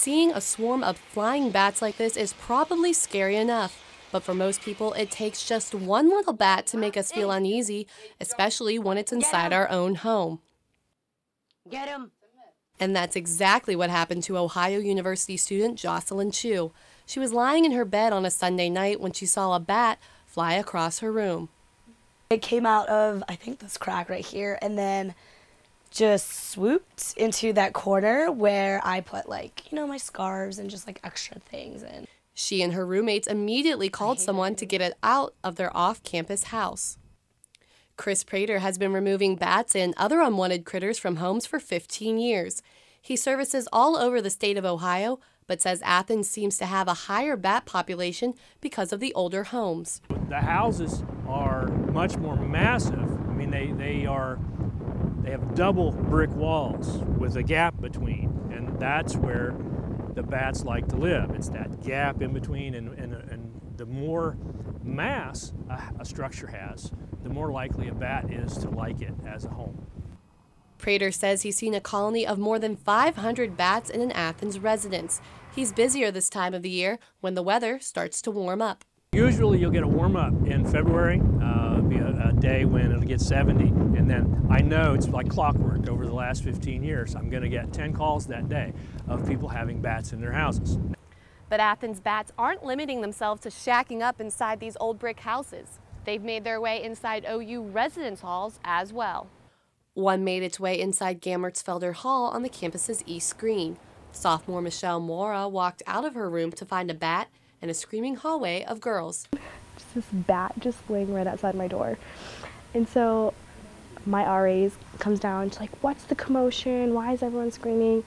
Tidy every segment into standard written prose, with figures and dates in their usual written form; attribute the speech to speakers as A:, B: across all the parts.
A: Seeing a swarm of flying bats like this is probably scary enough, but for most people, it takes just one little bat to make us feel uneasy, especially when it's inside our own home.
B: Get him!
A: And that's exactly what happened to Ohio University student Jocelyn Chu. She was lying in her bed on a Sunday night when she saw a bat fly across her room.
C: It came out of, I think, this crack right here, and then just swooped into that corner where I put, like, my scarves and just like extra things in.
A: She and her roommates immediately called someone to get it out of their off-campus house. Chris Prater has been removing bats and other unwanted critters from homes for 15 years. He services all over the state of Ohio, but says Athens seems to have a higher bat population because of the older homes.
D: The houses are much more massive. I mean, they have double brick walls with a gap between, and that's where the bats like to live. It's that gap in between, and the more mass a structure has, the more likely a bat is to like it as a home.
A: Prater says he's seen a colony of more than 500 bats in an Athens residence. He's busier this time of the year when the weather starts to warm up.
D: Usually you'll get a warm up in February. It'll be a day when it'll get 70, and then I know it's like clockwork over the last 15 years. I'm going to get 10 calls that day of people having bats in their houses.
A: But Athens bats aren't limiting themselves to shacking up inside these old brick houses. They've made their way inside OU residence halls as well. One made its way inside Gammertsfelder Hall on the campus's east green. Sophomore Michelle Mora walked out of her room to find a bat in a screaming hallway of girls.
E: Just this bat just laying right outside my door. And so my RA comes down, she's like, what's the commotion? Why is everyone screaming?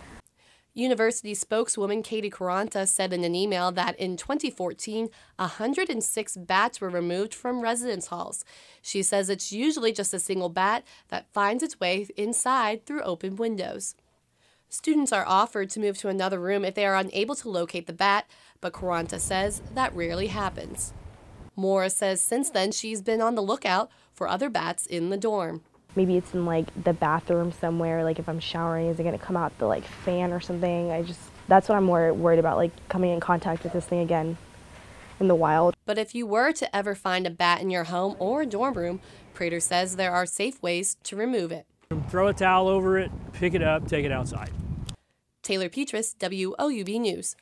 A: University spokeswoman Katie Caranta said in an email that in 2014, 106 bats were removed from residence halls. She says it's usually just a single bat that finds its way inside through open windows. Students are offered to move to another room if they are unable to locate the bat, but Caranta says that rarely happens. Mora says since then she's been on the lookout for other bats in the dorm.
E: Maybe it's in like the bathroom somewhere, like if I'm showering, is it gonna come out the like fan or something? That's what I'm more worried about, like coming in contact with this thing again in the wild.
A: But if you were to ever find a bat in your home or dorm room, Prater says there are safe ways to remove it.
D: Throw a towel over it, pick it up, take it outside.
A: Taylor Petras, WOUB News.